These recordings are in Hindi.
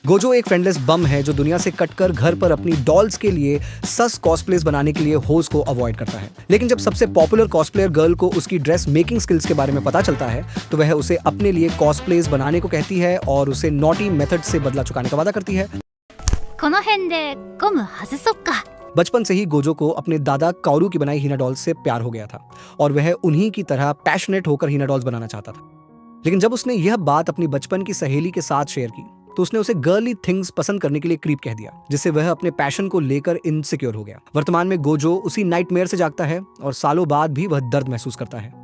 गोजो एक फ्रेंडलेस बम है जो दुनिया से कटकर घर पर अपनी डॉल्स के लिए सस कॉस्प्लेस बनाने के लिए होज को अवॉइड करता है। लेकिन जब सबसे पॉपुलर कॉस्प्लेयर गर्ल को उसकी ड्रेस मेकिंग स्किल्स के बारे में पता चलता है तो वह उसे अपने लिए कॉस्प्लेस बनाने को कहती है और उसे नॉटी मेथड से बदला चुकाने का वादा करती है। この辺でゴム外そっか。 बचपन से ही गोजो को अपने दादा काओरू की बनाई हीना डॉल्स से प्यार हो गया था और वह उन्हीं की तरह पैशनेट होकर हीना डॉल्स बनाना चाहता था। लेकिन जब उसने यह बात अपनी बचपन की सहेली के साथ शेयर की तो उसने उसे गर्ली थिंग्स पसंद करने के लिए क्रीप कह दिया, जिससे वह अपने पैशन को लेकर इनसिक्योर हो गया। वर्तमान में गोजो उसी नाइटमेयर से जागता है और सालों बाद भी वह दर्द महसूस करता है।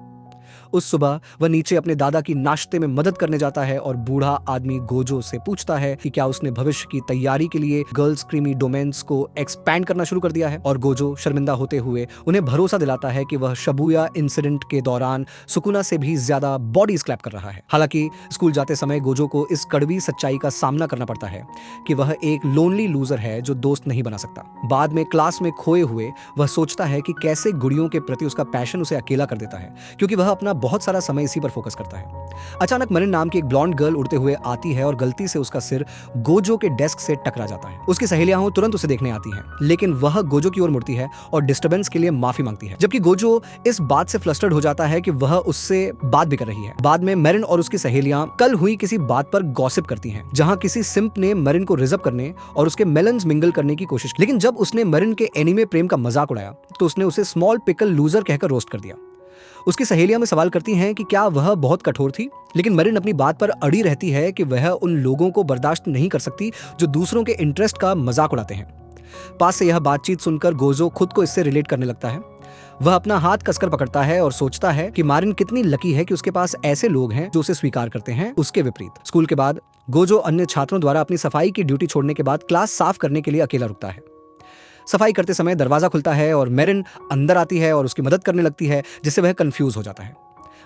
उस सुबह वह नीचे अपने दादा की नाश्ते में मदद करने जाता है और बूढ़ा आदमी गोजो से पूछता है कि क्या उसने भविष्य की तैयारी के लिए गर्ल्स क्रीमी डोमेन्स को एक्सपैंड करना शुरू कर दिया है। और गोजो शर्मिंदा होते हुए उन्हें भरोसा दिलाता है कि वह शबुया इंसिडेंट के दौरान सुकुना से भी ज्यादा बॉडी स्लैप कर रहा है। हालांकि स्कूल जाते समय गोजो को इस कड़वी सच्चाई का सामना करना पड़ता है कि वह एक लोनली लूजर है जो दोस्त नहीं बना सकता। बाद में क्लास में खोए हुए वह सोचता है कि कैसे गुड़ियों के प्रति उसका पैशन उसे अकेला कर देता है, क्योंकि वह अपना बहुत सारा समय इसी पर फोकस करता है। अचानक मरिन नाम की एक ब्लॉन्ड गर्ल उड़ते हुए आती है और गलती से उसका सिर गोजो के डेस्क से टकरा जाता है। उसकी सहेलियां तुरंत उसे देखने आती हैं, लेकिन वह गोजो की ओर मुड़ती है और डिस्टर्बेंस के लिए माफी मांगती है, जबकि गोजो इस बात से फ्लस्टर्ड हो जाता है कि वह उससे बात भी कर रही है। बाद में मरिन और उसकी सहेलियां कल हुई किसी बात पर गॉसिप करती हैं, जहां किसी सिंप ने मरिन को रिजर्व करने और उसके मेलन्स मिंगल करने की कोशिश की। लेकिन जब उसने मरिन के एनीमे प्रेम का मजाक उड़ाया तो उसने उसे स्मॉल पिकल लूजर कहकर रोस्ट कर दिया। उसकी सहेलियां में सवाल करती हैं कि क्या वह बहुत कठोर थी, लेकिन मरिन अपनी बात पर अड़ी रहती है कि वह उन लोगों को बर्दाश्त नहीं कर सकती जो दूसरों के इंटरेस्ट का मजाक उड़ाते हैं। पास से यह बातचीत सुनकर गोजो खुद को इससे रिलेट करने लगता है। वह अपना हाथ कसकर पकड़ता है और सोचता है कि मारिन कितनी लकी है कि उसके पास ऐसे लोग हैं जो उसे स्वीकार करते हैं। उसके विपरीत स्कूल के बाद गोजो अन्य छात्रों द्वारा अपनी सफाई की ड्यूटी छोड़ने के बाद क्लास साफ करने के लिए अकेला रुकता है। सफाई करते समय दरवाजा खुलता है और मेरिन अंदर आती है और उसकी मदद करने लगती है, जिससे वह कंफ्यूज हो जाता है।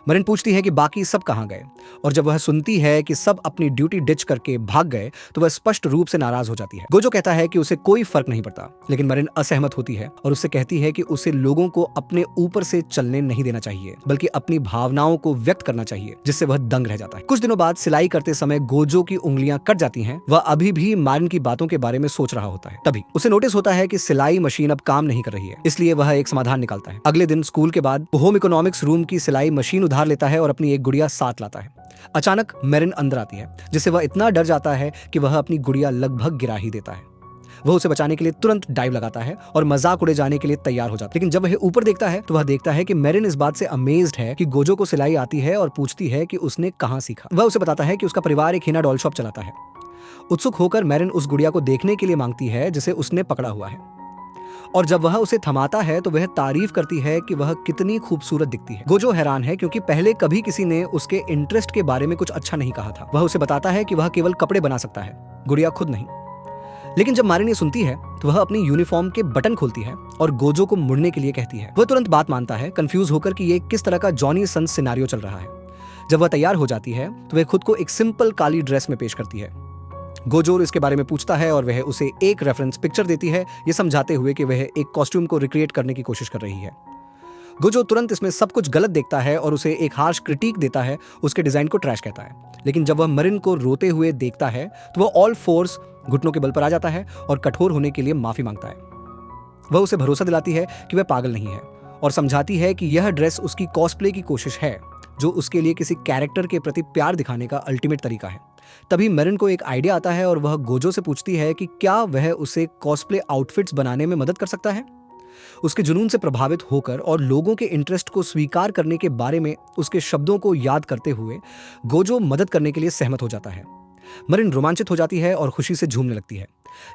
मरिन पूछती है कि बाकी सब कहां गए, और जब वह सुनती है कि सब अपनी ड्यूटी डिच करके भाग गए तो वह स्पष्ट रूप से नाराज हो जाती है। गोजो कहता है कि उसे कोई फर्क नहीं पड़ता, लेकिन मरिन असहमत होती है और उससे कहती है कि उसे लोगों को अपने ऊपर से चलने नहीं देना चाहिए, बल्कि अपनी भावनाओं को व्यक्त करना चाहिए, जिससे वह दंग रह जाता है। कुछ दिनों बाद सिलाई करते समय गोजो की उंगलियां कट जाती हैं। वह अभी भी मारिन की बातों के बारे में सोच रहा होता है। तभी उसे नोटिस होता है कि सिलाई मशीन अब काम नहीं कर रही है, इसलिए वह एक समाधान निकालता है। अगले दिन स्कूल के बाद होम इकोनॉमिक्स रूम की सिलाई मशीन उधार लेता है और अपनी एक गुड़िया साथ लाता है। अचानक मेरिन अंदर आती है, जिससे वह इतना डर जाता है कि वह अपनी गुड़िया लगभग गिरा ही देता है। वह उसे बचाने के लिए तुरंत डाइव लगाता है और मजाक उड़े जाने के लिए तैयार हो जाता है। लेकिन जब वह ऊपर देखता है तो वह देखता है कि मेरिन इस बात से अमेज्ड है कि गोजो को सिलाई आती है और पूछती है कि उसने कहां सीखा। वह उसे बताता है कि उसका परिवार एक हीना डॉल शॉप चलाता है। उत्सुक होकर मेरिन उस गुड़िया को देखने के लिए मांगती है जिसे उसने पकड़ा हुआ है, और जब वह उसे थमाता है तो वह तारीफ करती है कि वह कितनी खूबसूरत दिखती है। गोजो हैरान है क्योंकि पहले कभी किसी ने उसके इंटरेस्ट के बारे में कुछ अच्छा नहीं कहा था। वह उसे बताता है कि वह केवल कपड़े बना सकता है, गुड़िया खुद नहीं। लेकिन जब मारिन ये सुनती है तो वह अपनी यूनिफॉर्म के बटन खोलती है और गोजो को मुड़ने के लिए कहती है। वह तुरंत बात मानता है, कंफ्यूज होकर कि ये किस तरह का जॉनी सन्स सिनेरियो चल रहा है। जब वह तैयार हो जाती है तो वह खुद को एक सिंपल काली ड्रेस में पेश करती है। गोजो इसके बारे में पूछता है और वह उसे एक रेफरेंस पिक्चर देती है, ये समझाते हुए कि वह एक कॉस्ट्यूम को रिक्रिएट करने की कोशिश कर रही है। गोजो तुरंत इसमें सब कुछ गलत देखता है और उसे एक हार्श क्रिटिक देता है, उसके डिजाइन को ट्रैश कहता है। लेकिन जब वह मरिन को रोते हुए देखता है तो वह ऑल फोर्स घुटनों के बल पर आ जाता है और कठोर होने के लिए माफी मांगता है। वह उसे भरोसा दिलाती है कि वह पागल नहीं है और समझाती है कि यह ड्रेस उसकी कॉस्प्ले की कोशिश है, जो उसके लिए किसी कैरेक्टर के प्रति प्यार दिखाने का अल्टीमेट तरीका है। तभी मेरिन को एक आइडिया आता है और वह गोजो से पूछती है कि क्या वह उसे कॉस्प्ले आउटफिट्स बनाने में मदद कर सकता है। उसके जुनून से प्रभावित होकर और लोगों के इंटरेस्ट को स्वीकार करने के बारे में उसके शब्दों को याद करते हुए गोजो मदद करने के लिए सहमत हो जाता है। मेरिन रोमांचित हो जाती है और खुशी से झूमने लगती है,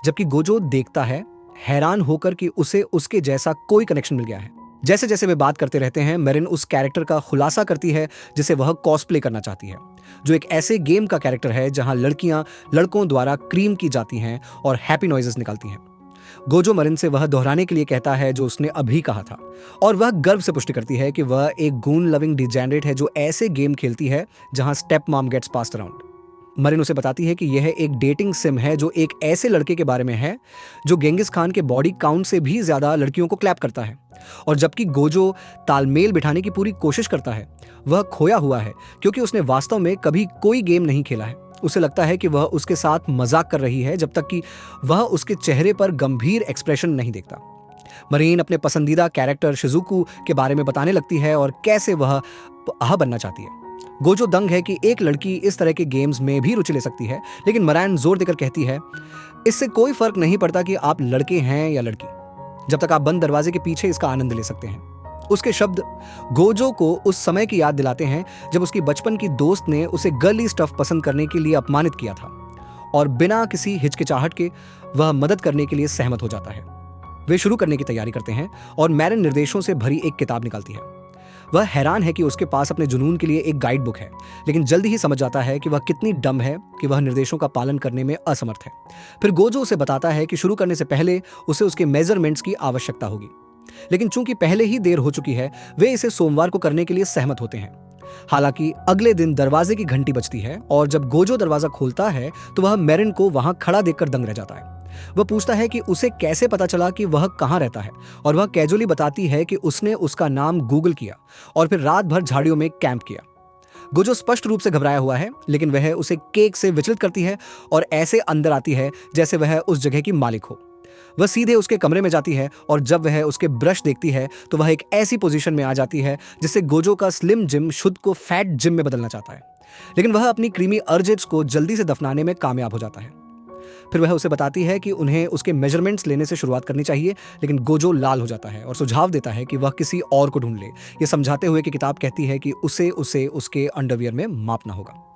जबकि गोजो देखता है हैरान होकर कि उसे उसके जैसा कोई कनेक्शन मिल गया है। जैसे जैसे वे बात करते रहते हैं, मेरिन उस कैरेक्टर का खुलासा करती है जिसे वह कॉस्प्ले करना चाहती है, जो एक ऐसे गेम का कैरेक्टर है जहां लड़कियां लड़कों द्वारा क्रीम की जाती हैं और हैप्पी नॉइजेस निकालती हैं। गोजो मरिन से वह दोहराने के लिए कहता है जो उसने अभी कहा था, और वह गर्व से पुष्टि करती है कि वह एक गून लविंग डिजेनरेट है जो ऐसे गेम खेलती है जहां step mom gets passed around. मरिन उसे बताती है कि यह एक डेटिंग सिम है जो एक ऐसे लड़के के बारे में है जो गेंगिस खान के बॉडी काउंट से भी ज्यादा लड़कियों को क्लैप करता है। और जबकि गोजो तालमेल बिठाने की पूरी कोशिश करता है, वह खोया हुआ है क्योंकि उसने वास्तव में कभी कोई गेम नहीं खेला है। उसे लगता है कि वह उसके साथ मजाक कर रही है जब तक कि वह उसके चेहरे पर गंभीर एक्सप्रेशन नहीं देखता। मरीन अपने पसंदीदा कैरेक्टर शिजुकू के बारे में बताने लगती है और कैसे वह बनना चाहती है। गोजो दंग है कि एक लड़की इस तरह के गेम्स में भी रुचि ले सकती है, लेकिन मरान जोर देकर कहती है इससे कोई फर्क नहीं पड़ता कि आप लड़के हैं या लड़की, जब तक आप बंद दरवाजे के पीछे इसका आनंद ले सकते हैं। उसके शब्द गोजो को उस समय की याद दिलाते हैं जब उसकी बचपन की दोस्त ने उसे गर्ली स्टफ पसंद करने के लिए अपमानित किया था और बिना किसी हिचकिचाहट के वह मदद करने के लिए सहमत हो जाता है। वे शुरू करने की तैयारी करते हैं और मैरिन निर्देशों से भरी एक किताब निकालती है। वह हैरान है कि उसके पास अपने जुनून के लिए एक गाइड बुक है, लेकिन जल्दी ही समझ जाता है कि वह कितनी डम है कि वह निर्देशों का पालन करने में असमर्थ है। फिर गोजो उसे बताता है कि शुरू करने से पहले उसे उसके मेजरमेंट्स की आवश्यकता होगी, लेकिन चूंकि पहले ही देर हो चुकी है, वे इसे सोमवार को करने के लिए सहमत होते हैं। हालांकि अगले दिन दरवाजे की घंटी बजती है और जब गोजो दरवाजा खोलता है तो वह मैरिन को वहां खड़ा देखकर दंग रह जाता है। वह पूछता है कि उसे कैसे पता चला कि वह कहां रहता है, और वह कैजुअली बताती है कि उसने उसका नाम गूगल किया और फिर रात भर झाड़ियों में कैंप किया। गोजो स्पष्ट रूप से घबराया हुआ है, लेकिन वह उसे केक से विचलित करती है और ऐसे अंदर आती है जैसे वह उस जगह की मालिक हो। वह सीधे उसके कमरे में जाती है और जब वह उसके ब्रश देखती है तो वह एक ऐसी पोजीशन में आ जाती है जिससे गोजो का स्लिम जिम शुद्ध को फैट जिम में बदलना चाहता है, लेकिन वह अपनी क्रीमी अर्जेट्स को जल्दी से दफनाने में कामयाब हो जाता है। फिर वह उसे बताती है कि उन्हें उसके मेजरमेंट्स लेने से शुरुआत करनी चाहिए, लेकिन गोजो लाल हो जाता है और सुझाव देता है कि वह किसी और को ढूंढ ले, ये समझाते हुए कि किताब कहती है कि उसे उसके अंडरवियर में मापना होगा।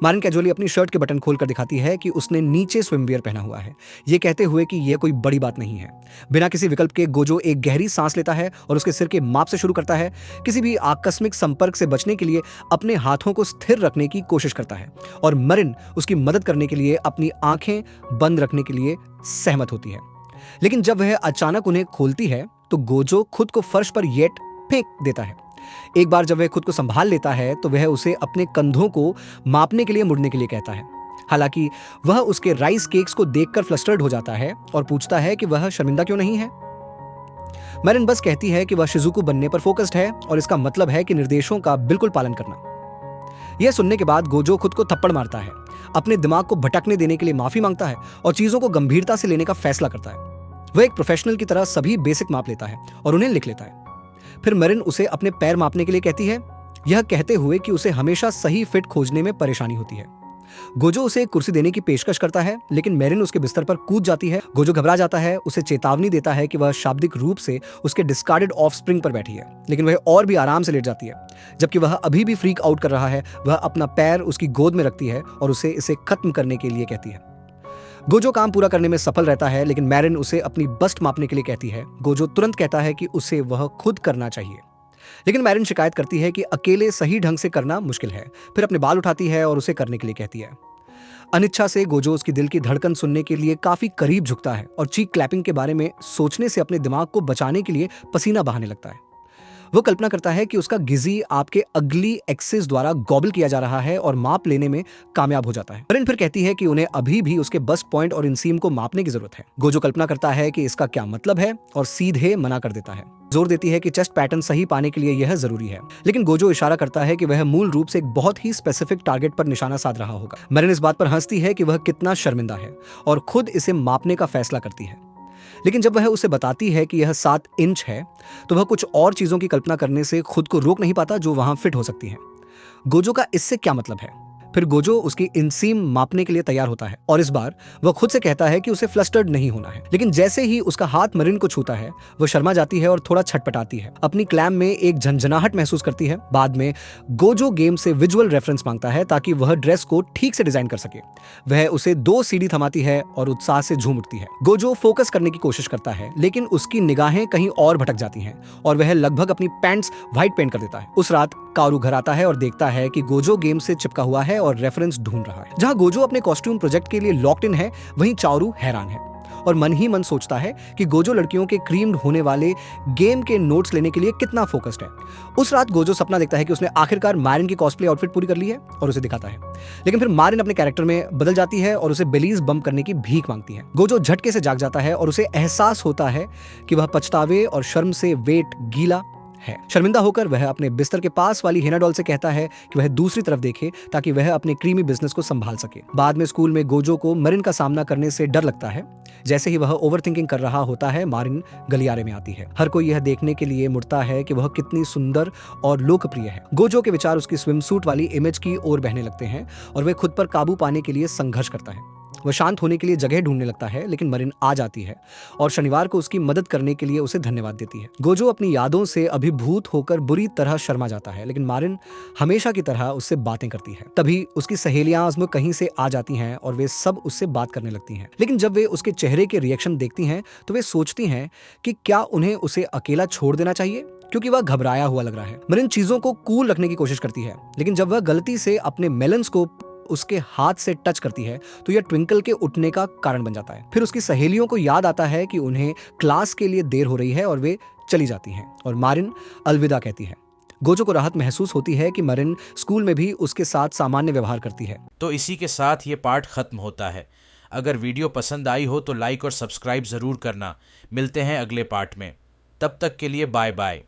मारिन कैजुअली अपनी शर्ट के बटन खोलकर दिखाती है कि उसने नीचे स्विमवियर पहना हुआ है, ये कहते हुए कि यह कोई बड़ी बात नहीं है। बिना किसी विकल्प के गोजो एक गहरी सांस लेता है और उसके सिर के माप से शुरू करता है। किसी भी आकस्मिक संपर्क से बचने के लिए अपने हाथों को स्थिर रखने की कोशिश करता है और मरिन उसकी मदद करने के लिए अपनी आंखें बंद रखने के लिए सहमत होती है। लेकिन जब वह अचानक उन्हें खोलती है तो गोजो खुद को फर्श पर येट फेंक देता है। एक बार जब वह खुद को संभाल लेता है तो वह उसे अपने कंधों को मापने के लिए मुड़ने के लिए कहता है। हालांकि वह उसके राइस केक्स को देखकर फ्लस्टर्ड हो जाता है और पूछता है कि वह शर्मिंदा क्यों नहीं है। मैरिन बस कहती है कि वह शिजुको बनने पर फोकस्ड है और इसका मतलब है कि निर्देशों का बिल्कुल पालन करना। यह सुनने के बाद गोजो खुद को थप्पड़ मारता है, अपने दिमाग को भटकने देने के लिए माफी मांगता है और चीजों को गंभीरता से लेने का फैसला करता है। वह एक प्रोफेशनल की तरह सभी बेसिक माप लेता है और उन्हें लिख लेता है। फिर मरिन उसे अपने पैर मापने के लिए कहती है, यह कहते हुए कि उसे हमेशा सही फिट खोजने में परेशानी होती है। गोजो उसे एक कुर्सी देने की पेशकश करता है, लेकिन मैरिन उसके बिस्तर पर कूद जाती है। गोजो घबरा जाता है, उसे चेतावनी देता है कि वह शाब्दिक रूप से उसके डिस्कार्डेड ऑफस्प्रिंग पर बैठी है, लेकिन वह और भी आराम से लेट जाती है। जबकि वह अभी भी फ्रीक आउट कर रहा है, वह अपना पैर उसकी गोद में रखती है और उसे इसे खत्म करने के लिए कहती है। गोजो काम पूरा करने में सफल रहता है, लेकिन मैरिन उसे अपनी बस्ट मापने के लिए कहती है। गोजो तुरंत कहता है कि उसे वह खुद करना चाहिए, लेकिन मैरिन शिकायत करती है कि अकेले सही ढंग से करना मुश्किल है। फिर अपने बाल उठाती है और उसे करने के लिए कहती है। अनिच्छा से गोजो उसकी दिल की धड़कन सुनने के लिए काफी करीब झुकता है और चीक क्लैपिंग के बारे में सोचने से अपने दिमाग को बचाने के लिए पसीना बहाने लगता है। वो कल्पना करता है कि उसका गिजी आपके अगली एक्सेस द्वारा गॉबल किया जा रहा है और माप लेने में कामयाब हो जाता है। मरिन फिर कहती है कि उन्हें अभी भी उसके बस्ट पॉइंट और इंसीम को मापने की जरूरत है। गोजो कल्पना करता है कि इसका क्या मतलब है और सीधे मना कर देता है। जोर देती है कि चेस्ट पैटर्न सही पाने के लिए यह जरूरी है, लेकिन गोजो इशारा करता है कि वह मूल रूप से एक बहुत ही स्पेसिफिक टारगेट पर निशाना साध रहा होगा। मरिन इस बात पर हंसती है कि वह कितना शर्मिंदा है और खुद इसे मापने का फैसला करती है। लेकिन जब वह उसे बताती है कि यह 7 इंच है तो वह कुछ और चीजों की कल्पना करने से खुद को रोक नहीं पाता जो वहां फिट हो सकती हैं। गोजो का इससे क्या मतलब है? फिर गोजो उसकी इंसीम मापने के लिए तैयार होता है और इस बार वह खुद से कहता है कि उसे फ्लस्टर्ड नहीं होना है। लेकिन जैसे ही उसका हाथ मरिन को छूता है वह शर्मा जाती है और थोड़ा छटपटाती है, अपनी क्लैम में एक झंझनाहट महसूस करती है। बाद में गोजो गेम से विजुअल रेफरेंस मांगता है ताकि वह ड्रेस को ठीक से डिजाइन कर सके। वह उसे 2 सीढ़ी थमाती है और उत्साह से झूम उठती है। गोजो फोकस करने की कोशिश करता है, लेकिन उसकी निगाहें कहीं और भटक जाती हैं और वह लगभग अपनी पैंट्स व्हाइट पेंट कर देता है। उस रात कारू घर आता है और देखता है कि गोजो गेम से चिपका हुआ है और रेफरेंस ढूंढ रहा है। जहां गोजो अपने कॉस्ट्यूम प्रोजेक्ट के लिए लॉक्ड इन है, वहीं चारू हैरान है और मन ही मन सोचता है कि गोजो लड़कियों के क्रीम्ड होने वाले गेम के नोट्स लेने के लिए कितना फोकस्ड है। उस रात गोजो सपना देखता है कि उसने आखिरकार मारिन की कॉस्प्ले आउटफिट पूरी कर ली है और उसे दिखाता है। लेकिन फिर मारिन अपने कैरेक्टर में बदल जाती है और उसे बेलीज बम्प करने की भीख मांगती है। गोजो झटके से जाग जाता है और उसे एहसास होता है कि वह पछतावे और शर्म से वेट गीला है। शर्मिंदा होकर वह अपने बिस्तर के पास वाली हिना डॉल से कहता है कि वह दूसरी तरफ देखे ताकि वह अपने क्रीमी बिजनेस को संभाल सके। बाद में स्कूल में गोजो को मरिन का सामना करने से डर लगता है। जैसे ही वह ओवरथिंकिंग कर रहा होता है, मारिन गलियारे में आती है। हर कोई यह देखने के लिए मुड़ता है कि वह कितनी सुंदर और लोकप्रिय है। गोजो के विचार उसकी स्विमसूट वाली इमेज की ओर बहने लगते हैं और वह खुद पर काबू पाने के लिए संघर्ष करता है। वह शांत होने के लिए जगह ढूंढने लगता है, लेकिन मरिन आ जाती है और शनिवार को उसकी मदद करने के लिए उसे धन्यवाद देती है। गोजो अपनी यादों से अभिभूत होकर बुरी तरह शर्मा जाता है, लेकिन मारिन हमेशा की तरह उससे बातें करती है। तभी उसकी सहेलियां उसमें कहीं से आ जाती हैं और वे सब उससे बात करने लगती हैं। लेकिन जब वे उसके चेहरे के रिएक्शन देखती हैं तो वे सोचती हैं कि क्या उन्हें उसे अकेला छोड़ देना चाहिए, क्योंकि वह घबराया हुआ लग रहा है। मरिन चीजों को कूल रखने की कोशिश करती है, लेकिन जब वह गलती से अपने मेलन्स को उसके हाथ से टच करती है तो यह ट्विंकल के उठने का कारण बन जाता है। फिर उसकी सहेलियों को याद आता है कि उन्हें क्लास के लिए देर हो रही है और वे चली जाती हैं और मारिन अलविदा कहती है। गोजो को राहत महसूस होती है कि मरिन स्कूल में भी उसके साथ सामान्य व्यवहार करती है। तो इसी के साथ ये पार्ट खत्म होता है। अगर वीडियो पसंद आई हो तो लाइक और सब्सक्राइब जरूर करना। मिलते हैं अगले पार्ट में, तब तक के लिए बाय बाय।